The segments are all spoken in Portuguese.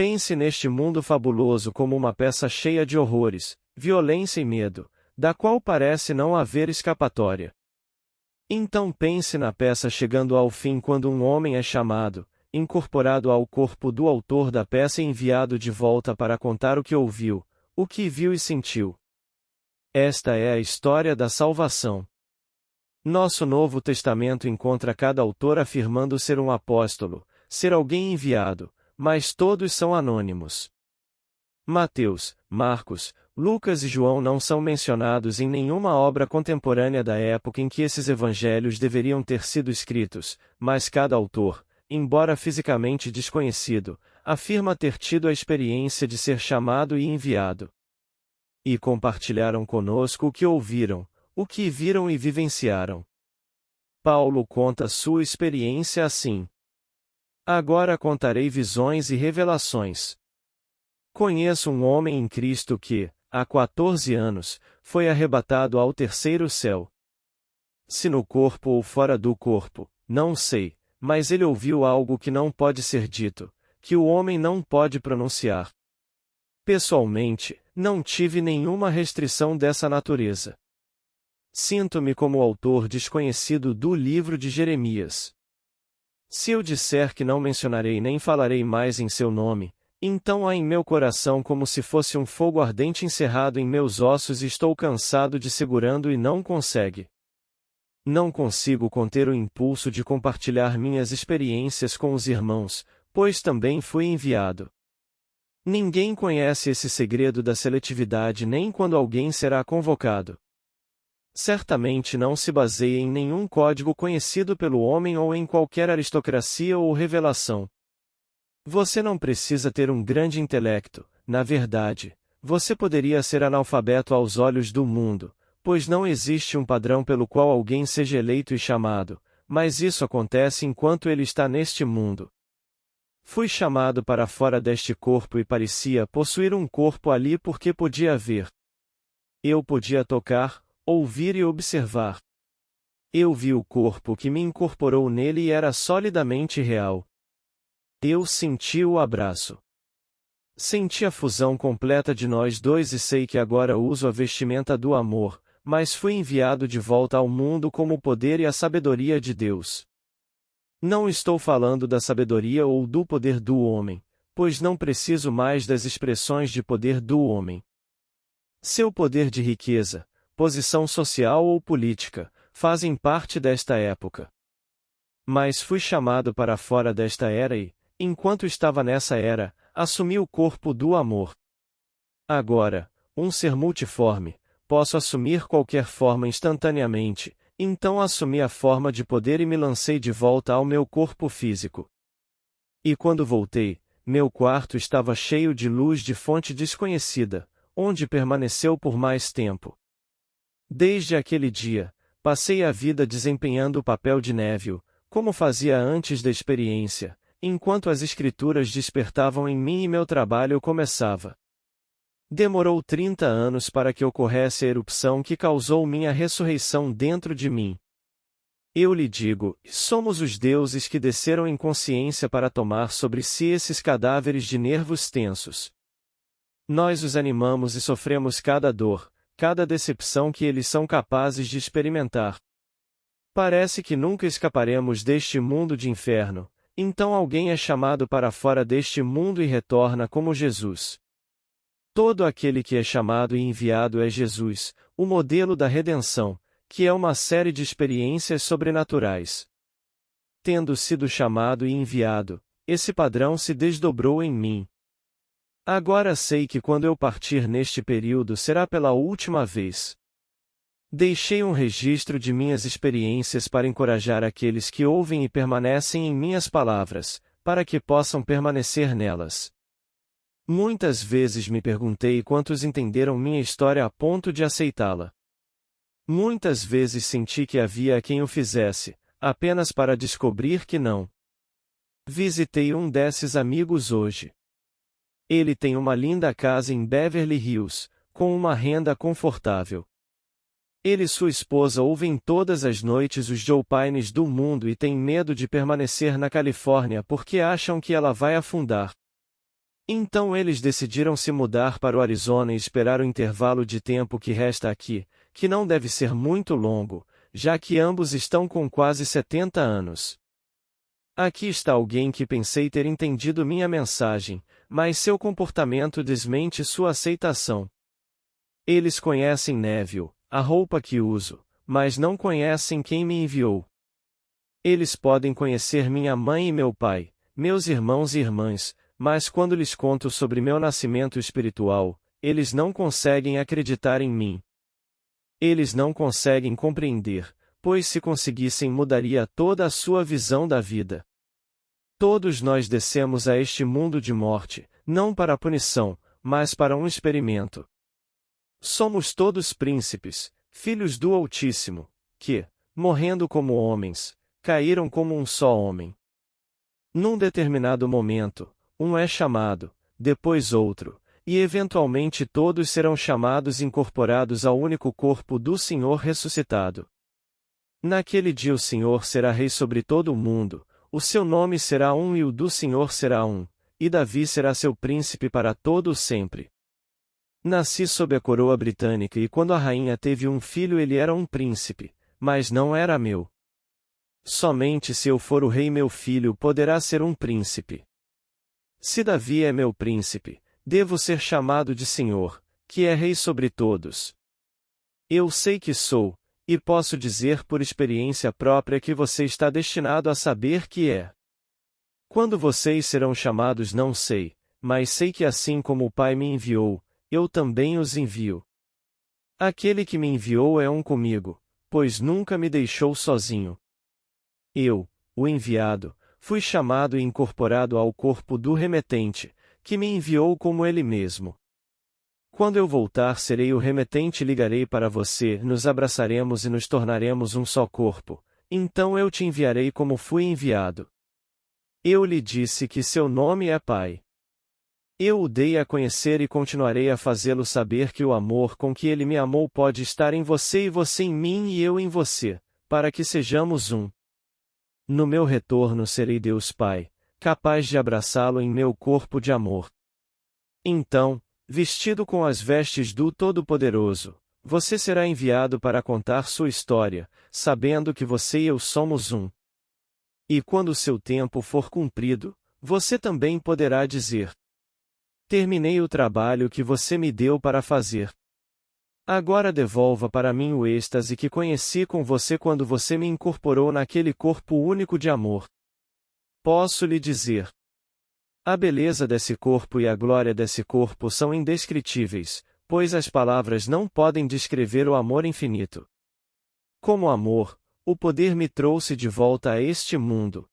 Pense neste mundo fabuloso como uma peça cheia de horrores, violência e medo, da qual parece não haver escapatória. Então pense na peça chegando ao fim quando um homem é chamado, incorporado ao corpo do autor da peça e enviado de volta para contar o que ouviu, o que viu e sentiu. Esta é a história da salvação. Nosso Novo Testamento encontra cada autor afirmando ser um apóstolo, ser alguém enviado, mas todos são anônimos. Mateus, Marcos, Lucas e João não são mencionados em nenhuma obra contemporânea da época em que esses evangelhos deveriam ter sido escritos, mas cada autor, embora fisicamente desconhecido, afirma ter tido a experiência de ser chamado e enviado. E compartilharam conosco o que ouviram, o que viram e vivenciaram. Paulo conta sua experiência assim. Agora contarei visões e revelações. Conheço um homem em Cristo que, há 14 anos, foi arrebatado ao terceiro céu. Se no corpo ou fora do corpo, não sei, mas ele ouviu algo que não pode ser dito, que o homem não pode pronunciar. Pessoalmente, não tive nenhuma restrição dessa natureza. Sinto-me como o autor desconhecido do livro de Jeremias. Se eu disser que não mencionarei nem falarei mais em seu nome, então há em meu coração como se fosse um fogo ardente encerrado em meus ossos e estou cansado de segurando e não consegue. Não consigo conter o impulso de compartilhar minhas experiências com os irmãos, pois também fui enviado. Ninguém conhece esse segredo da seletividade nem quando alguém será convocado. Certamente não se baseia em nenhum código conhecido pelo homem ou em qualquer aristocracia ou revelação. Você não precisa ter um grande intelecto, na verdade, você poderia ser analfabeto aos olhos do mundo, pois não existe um padrão pelo qual alguém seja eleito e chamado, mas isso acontece enquanto ele está neste mundo. Fui chamado para fora deste corpo e parecia possuir um corpo ali porque podia ver. Eu podia tocar, ouvir e observar. Eu vi o corpo que me incorporou nele e era solidamente real. Eu senti o abraço. Senti a fusão completa de nós dois e sei que agora uso a vestimenta do amor, mas fui enviado de volta ao mundo como o poder e a sabedoria de Deus. Não estou falando da sabedoria ou do poder do homem, pois não preciso mais das expressões de poder do homem. Seu poder de riqueza, posição social ou política, fazem parte desta época. Mas fui chamado para fora desta era e, enquanto estava nessa era, assumi o corpo do amor. Agora, um ser multiforme, posso assumir qualquer forma instantaneamente, então assumi a forma de poder e me lancei de volta ao meu corpo físico. E quando voltei, meu quarto estava cheio de luz de fonte desconhecida, onde permaneceu por mais tempo. Desde aquele dia, passei a vida desempenhando o papel de Neville, como fazia antes da experiência, enquanto as escrituras despertavam em mim e meu trabalho começava. Demorou 30 anos para que ocorresse a erupção que causou minha ressurreição dentro de mim. Eu lhe digo, somos os deuses que desceram em consciência para tomar sobre si esses cadáveres de nervos tensos. Nós os animamos e sofremos cada dor, cada decepção que eles são capazes de experimentar. Parece que nunca escaparemos deste mundo de inferno, então alguém é chamado para fora deste mundo e retorna como Jesus. Todo aquele que é chamado e enviado é Jesus, o modelo da redenção, que é uma série de experiências sobrenaturais. Tendo sido chamado e enviado, esse padrão se desdobrou em mim. Agora sei que quando eu partir neste período será pela última vez. Deixei um registro de minhas experiências para encorajar aqueles que ouvem e permanecem em minhas palavras, para que possam permanecer nelas. Muitas vezes me perguntei quantos entenderam minha história a ponto de aceitá-la. Muitas vezes senti que havia quem o fizesse, apenas para descobrir que não. Visitei um desses amigos hoje. Ele tem uma linda casa em Beverly Hills, com uma renda confortável. Ele e sua esposa ouvem todas as noites os Joe Pines do mundo e têm medo de permanecer na Califórnia porque acham que ela vai afundar. Então eles decidiram se mudar para o Arizona e esperar o intervalo de tempo que resta aqui, que não deve ser muito longo, já que ambos estão com quase 70 anos. Aqui está alguém que pensei ter entendido minha mensagem, mas seu comportamento desmente sua aceitação. Eles conhecem Neville, a roupa que uso, mas não conhecem quem me enviou. Eles podem conhecer minha mãe e meu pai, meus irmãos e irmãs, mas quando lhes conto sobre meu nascimento espiritual, eles não conseguem acreditar em mim. Eles não conseguem compreender, pois se conseguissem mudaria toda a sua visão da vida. Todos nós descemos a este mundo de morte, não para a punição, mas para um experimento. Somos todos príncipes, filhos do Altíssimo, que, morrendo como homens, caíram como um só homem. Num determinado momento, um é chamado, depois outro, e eventualmente todos serão chamados e incorporados ao único corpo do Senhor ressuscitado. Naquele dia o Senhor será rei sobre todo o mundo, o seu nome será um e o do Senhor será um, e Davi será seu príncipe para todo o sempre. Nasci sob a coroa britânica e quando a rainha teve um filho ele era um príncipe, mas não era meu. Somente se eu for o rei meu filho poderá ser um príncipe. Se Davi é meu príncipe, devo ser chamado de Senhor, que é rei sobre todos. Eu sei que sou, e posso dizer por experiência própria que você está destinado a saber que é. Quando vocês serão chamados não sei, mas sei que assim como o Pai me enviou, eu também os envio. Aquele que me enviou é um comigo, pois nunca me deixou sozinho. Eu, o enviado, fui chamado e incorporado ao corpo do remetente, que me enviou como ele mesmo. Quando eu voltar serei o remetente e ligarei para você, nos abraçaremos e nos tornaremos um só corpo, então eu te enviarei como fui enviado. Eu lhe disse que seu nome é Pai. Eu o dei a conhecer e continuarei a fazê-lo saber que o amor com que ele me amou pode estar em você e você em mim e eu em você, para que sejamos um. No meu retorno serei Deus Pai, capaz de abraçá-lo em meu corpo de amor. Então, vestido com as vestes do Todo-Poderoso, você será enviado para contar sua história, sabendo que você e eu somos um. E quando o seu tempo for cumprido, você também poderá dizer: terminei o trabalho que você me deu para fazer. Agora devolva para mim o êxtase que conheci com você quando você me incorporou naquele corpo único de amor. Posso lhe dizer: a beleza desse corpo e a glória desse corpo são indescritíveis, pois as palavras não podem descrever o amor infinito. Como amor, o poder me trouxe de volta a este mundo.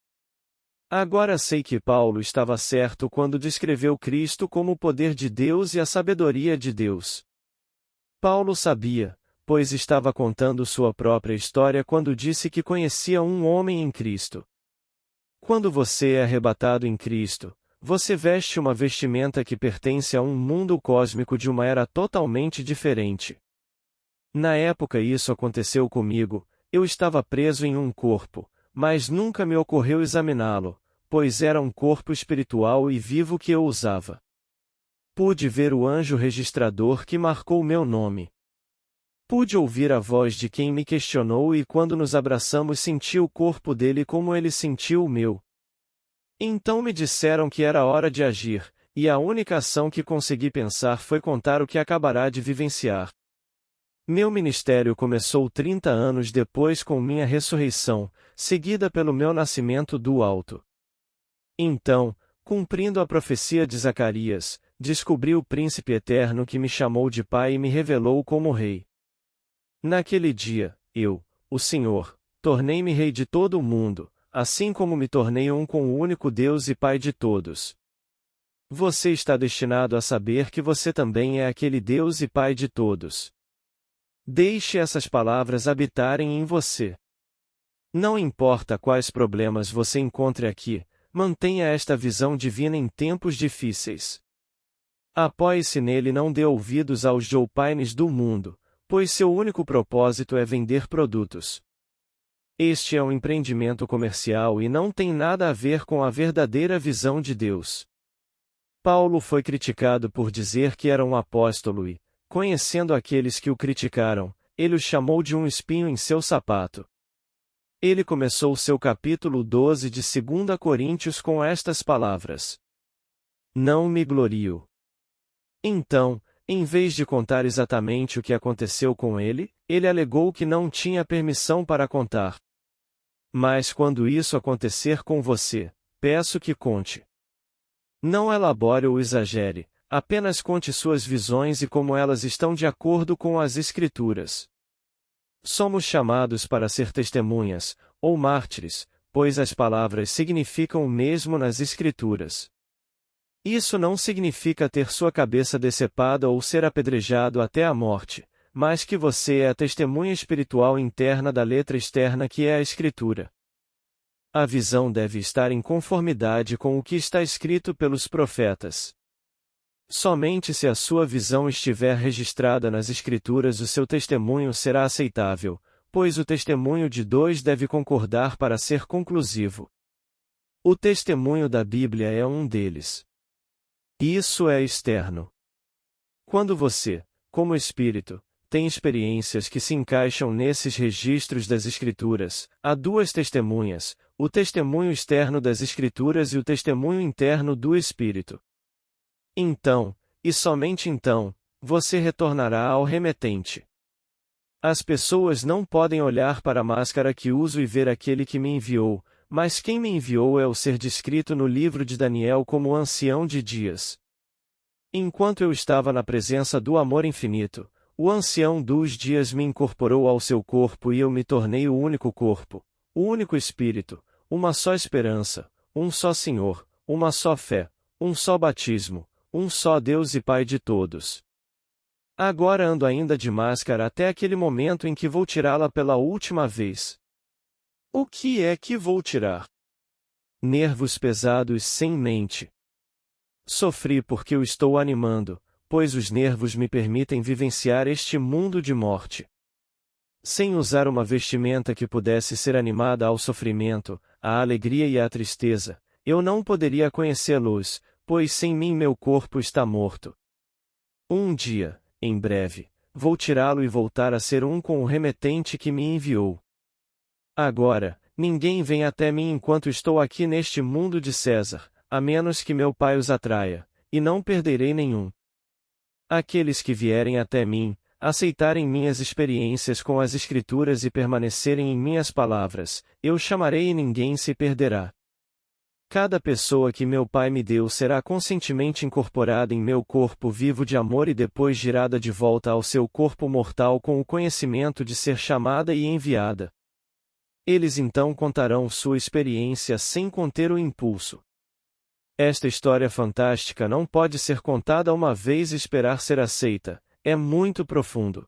Agora sei que Paulo estava certo quando descreveu Cristo como o poder de Deus e a sabedoria de Deus. Paulo sabia, pois estava contando sua própria história quando disse que conhecia um homem em Cristo. Quando você é arrebatado em Cristo, você veste uma vestimenta que pertence a um mundo cósmico de uma era totalmente diferente. Na época isso aconteceu comigo, eu estava preso em um corpo, mas nunca me ocorreu examiná-lo, pois era um corpo espiritual e vivo que eu usava. Pude ver o anjo registrador que marcou meu nome. Pude ouvir a voz de quem me questionou e quando nos abraçamos senti o corpo dele como ele sentiu o meu. Então me disseram que era hora de agir, e a única ação que consegui pensar foi contar o que acabará de vivenciar. Meu ministério começou 30 anos depois com minha ressurreição, seguida pelo meu nascimento do alto. Então, cumprindo a profecia de Zacarias, descobri o príncipe eterno que me chamou de pai e me revelou como rei. Naquele dia, eu, o Senhor, tornei-me rei de todo o mundo, assim como me tornei um com o único Deus e Pai de todos. Você está destinado a saber que você também é aquele Deus e Pai de todos. Deixe essas palavras habitarem em você. Não importa quais problemas você encontre aqui, mantenha esta visão divina em tempos difíceis. Apoie-se nele e não dê ouvidos aos Joe Pines do mundo, pois seu único propósito é vender produtos. Este é um empreendimento comercial e não tem nada a ver com a verdadeira visão de Deus. Paulo foi criticado por dizer que era um apóstolo e, conhecendo aqueles que o criticaram, ele os chamou de um espinho em seu sapato. Ele começou seu capítulo 12 de 2 Coríntios com estas palavras: Não me glorio. Então, em vez de contar exatamente o que aconteceu com ele, ele alegou que não tinha permissão para contar. Mas quando isso acontecer com você, peço que conte. Não elabore ou exagere, apenas conte suas visões e como elas estão de acordo com as Escrituras. Somos chamados para ser testemunhas, ou mártires, pois as palavras significam o mesmo nas Escrituras. Isso não significa ter sua cabeça decepada ou ser apedrejado até a morte, mas que você é a testemunha espiritual interna da letra externa que é a Escritura. A visão deve estar em conformidade com o que está escrito pelos profetas. Somente se a sua visão estiver registrada nas Escrituras o seu testemunho será aceitável, pois o testemunho de dois deve concordar para ser conclusivo. O testemunho da Bíblia é um deles. Isso é externo. Quando você, como espírito, tem experiências que se encaixam nesses registros das Escrituras, há duas testemunhas, o testemunho externo das Escrituras e o testemunho interno do Espírito. Então, e somente então, você retornará ao remetente. As pessoas não podem olhar para a máscara que uso e ver aquele que me enviou, mas quem me enviou é o ser descrito no livro de Daniel como o ancião de dias. Enquanto eu estava na presença do amor infinito, o ancião dos dias me incorporou ao seu corpo e eu me tornei o único corpo, o único espírito, uma só esperança, um só Senhor, uma só fé, um só batismo, um só Deus e Pai de todos. Agora ando ainda de máscara até aquele momento em que vou tirá-la pela última vez. O que é que vou tirar? Nervos pesados sem mente. Sofri porque eu estou animando, pois os nervos me permitem vivenciar este mundo de morte. Sem usar uma vestimenta que pudesse ser animada ao sofrimento, à alegria e à tristeza, eu não poderia conhecê-los, pois sem mim meu corpo está morto. Um dia, em breve, vou tirá-lo e voltar a ser um com o remetente que me enviou. Agora, ninguém vem até mim enquanto estou aqui neste mundo de César, a menos que meu Pai os atraia, e não perderei nenhum. Aqueles que vierem até mim, aceitarem minhas experiências com as Escrituras e permanecerem em minhas palavras, eu chamarei e ninguém se perderá. Cada pessoa que meu Pai me deu será conscientemente incorporada em meu corpo vivo de amor e depois girada de volta ao seu corpo mortal com o conhecimento de ser chamada e enviada. Eles então contarão sua experiência sem conter o impulso. Esta história fantástica não pode ser contada uma vez e esperar ser aceita, é muito profundo.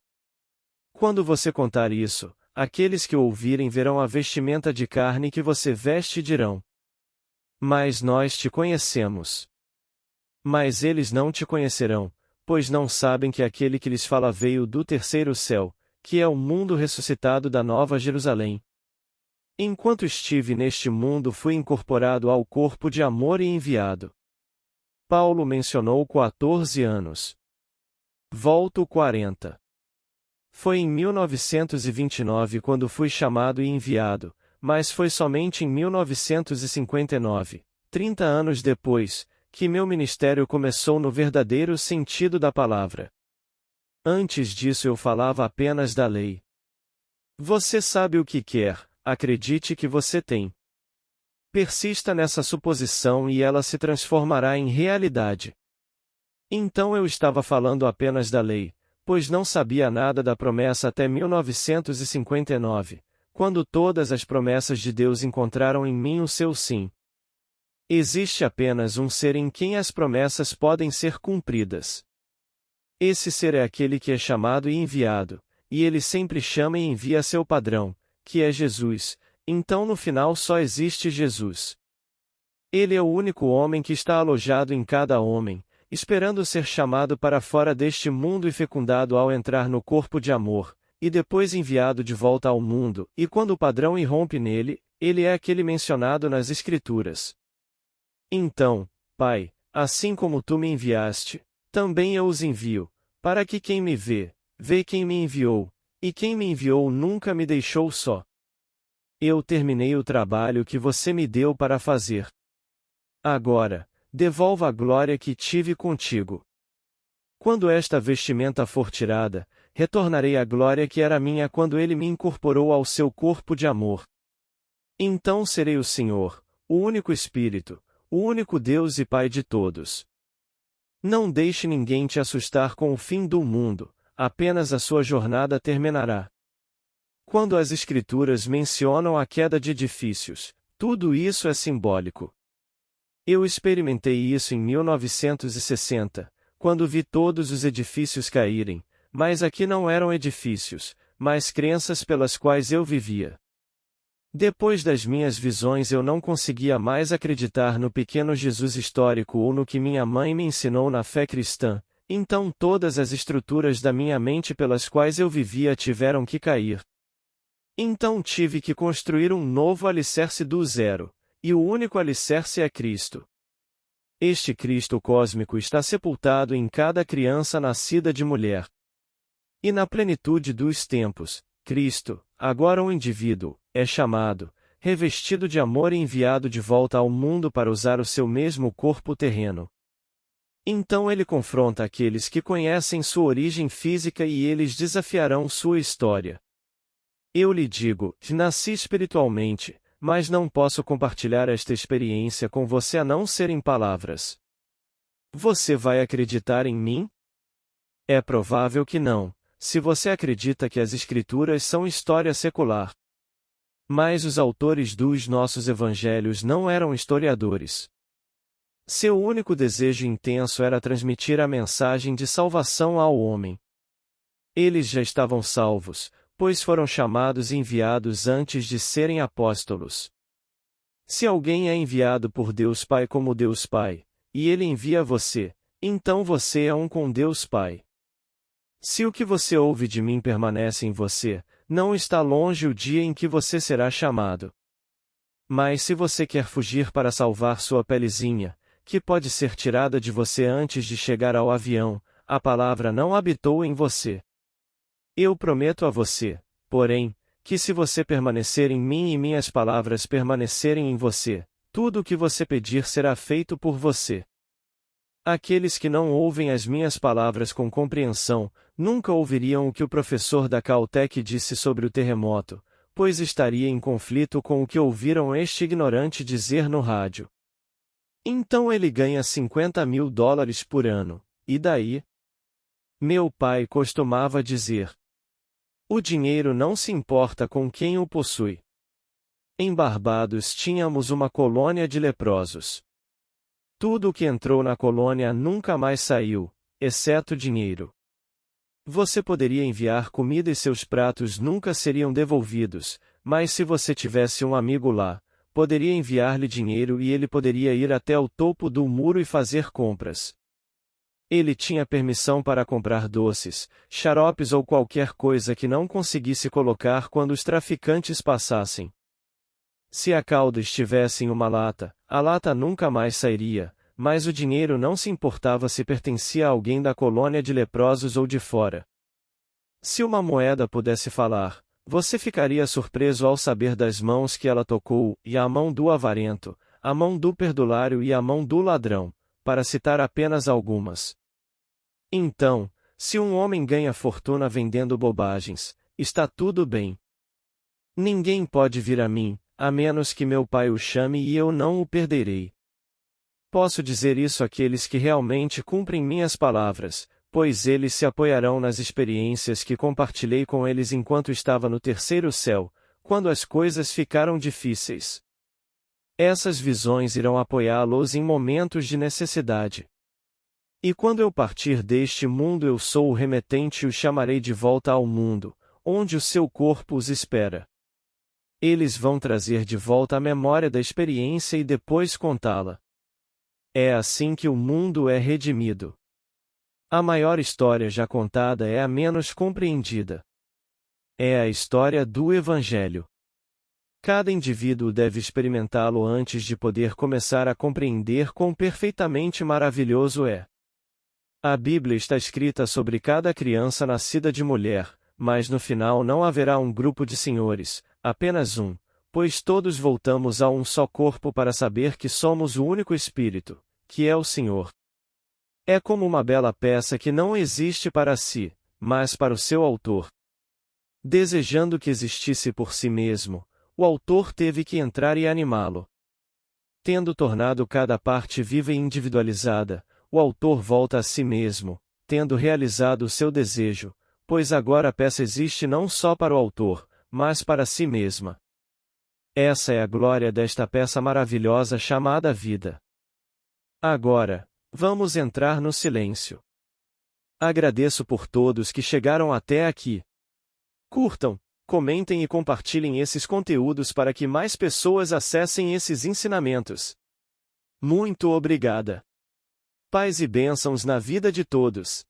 Quando você contar isso, aqueles que o ouvirem verão a vestimenta de carne que você veste e dirão: Mas nós te conhecemos. Mas eles não te conhecerão, pois não sabem que aquele que lhes fala veio do terceiro céu, que é o mundo ressuscitado da Nova Jerusalém. Enquanto estive neste mundo fui incorporado ao corpo de amor e enviado. Paulo mencionou 14 anos. Volto 40. Foi em 1929 quando fui chamado e enviado, mas foi somente em 1959, 30 anos depois, que meu ministério começou no verdadeiro sentido da palavra. Antes disso eu falava apenas da lei. Você sabe o que quer. Acredite que você tem. Persista nessa suposição e ela se transformará em realidade. Então eu estava falando apenas da lei, pois não sabia nada da promessa até 1959, quando todas as promessas de Deus encontraram em mim o seu sim. Existe apenas um ser em quem as promessas podem ser cumpridas. Esse ser é aquele que é chamado e enviado, e ele sempre chama e envia seu padrão, que é Jesus, então no final só existe Jesus. Ele é o único homem que está alojado em cada homem, esperando ser chamado para fora deste mundo e fecundado ao entrar no corpo de amor, e depois enviado de volta ao mundo, e quando o padrão irrompe nele, ele é aquele mencionado nas Escrituras. Então, Pai, assim como tu me enviaste, também eu os envio, para que quem me vê, vê quem me enviou, e quem me enviou nunca me deixou só. Eu terminei o trabalho que você me deu para fazer. Agora, devolva a glória que tive contigo. Quando esta vestimenta for tirada, retornarei à glória que era minha quando ele me incorporou ao seu corpo de amor. Então serei o Senhor, o único Espírito, o único Deus e Pai de todos. Não deixe ninguém te assustar com o fim do mundo, apenas a sua jornada terminará. Quando as Escrituras mencionam a queda de edifícios, tudo isso é simbólico. Eu experimentei isso em 1960, quando vi todos os edifícios caírem, mas aqui não eram edifícios, mas crenças pelas quais eu vivia. Depois das minhas visões eu não conseguia mais acreditar no pequeno Jesus histórico ou no que minha mãe me ensinou na fé cristã, então todas as estruturas da minha mente pelas quais eu vivia tiveram que cair. Então tive que construir um novo alicerce do zero, e o único alicerce é Cristo. Este Cristo cósmico está sepultado em cada criança nascida de mulher. E na plenitude dos tempos, Cristo, agora um indivíduo, é chamado, revestido de amor e enviado de volta ao mundo para usar o seu mesmo corpo terreno. Então ele confronta aqueles que conhecem sua origem física e eles desafiarão sua história. Eu lhe digo, nasci espiritualmente, mas não posso compartilhar esta experiência com você a não ser em palavras. Você vai acreditar em mim? É provável que não, se você acredita que as Escrituras são história secular. Mas os autores dos nossos evangelhos não eram historiadores. Seu único desejo intenso era transmitir a mensagem de salvação ao homem. Eles já estavam salvos, pois foram chamados e enviados antes de serem apóstolos. Se alguém é enviado por Deus Pai como Deus Pai, e ele envia você, então você é um com Deus Pai. Se o que você ouve de mim permanece em você, não está longe o dia em que você será chamado. Mas se você quer fugir para salvar sua pelezinha, que pode ser tirada de você antes de chegar ao avião, a palavra não habitou em você. Eu prometo a você, porém, que se você permanecer em mim e minhas palavras permanecerem em você, tudo o que você pedir será feito por você. Aqueles que não ouvem as minhas palavras com compreensão, nunca ouviriam o que o professor da Caltech disse sobre o terremoto, pois estaria em conflito com o que ouviram este ignorante dizer no rádio. Então ele ganha $50.000 por ano, e daí? Meu pai costumava dizer: o dinheiro não se importa com quem o possui. Em Barbados tínhamos uma colônia de leprosos. Tudo o que entrou na colônia nunca mais saiu, exceto dinheiro. Você poderia enviar comida e seus pratos nunca seriam devolvidos, mas se você tivesse um amigo lá, poderia enviar-lhe dinheiro e ele poderia ir até o topo do muro e fazer compras. Ele tinha permissão para comprar doces, xaropes ou qualquer coisa que não conseguisse colocar quando os traficantes passassem. Se a cauda estivesse em uma lata, a lata nunca mais sairia, mas o dinheiro não se importava se pertencia a alguém da colônia de leprosos ou de fora. Se uma moeda pudesse falar, você ficaria surpreso ao saber das mãos que ela tocou, e a mão do avarento, a mão do perdulário e a mão do ladrão, para citar apenas algumas. Então, se um homem ganha fortuna vendendo bobagens, está tudo bem. Ninguém pode vir a mim, a menos que meu Pai o chame e eu não o perderei. Posso dizer isso àqueles que realmente cumprem minhas palavras, pois eles se apoiarão nas experiências que compartilhei com eles enquanto estava no terceiro céu, quando as coisas ficaram difíceis. Essas visões irão apoiá-los em momentos de necessidade. E quando eu partir deste mundo eu sou o remetente e os chamarei de volta ao mundo, onde o seu corpo os espera. Eles vão trazer de volta a memória da experiência e depois contá-la. É assim que o mundo é redimido. A maior história já contada é a menos compreendida. É a história do Evangelho. Cada indivíduo deve experimentá-lo antes de poder começar a compreender quão perfeitamente maravilhoso é. A Bíblia está escrita sobre cada criança nascida de mulher, mas no final não haverá um grupo de senhores, apenas um, pois todos voltamos a um só corpo para saber que somos o único Espírito, que é o Senhor. É como uma bela peça que não existe para si, mas para o seu autor. Desejando que existisse por si mesmo, o autor teve que entrar e animá-lo. Tendo tornado cada parte viva e individualizada, o autor volta a si mesmo, tendo realizado o seu desejo, pois agora a peça existe não só para o autor, mas para si mesma. Essa é a glória desta peça maravilhosa chamada vida. Agora, vamos entrar no silêncio. Agradeço por todos que chegaram até aqui. Curtam, comentem e compartilhem esses conteúdos para que mais pessoas acessem esses ensinamentos. Muito obrigada. Paz e bênçãos na vida de todos.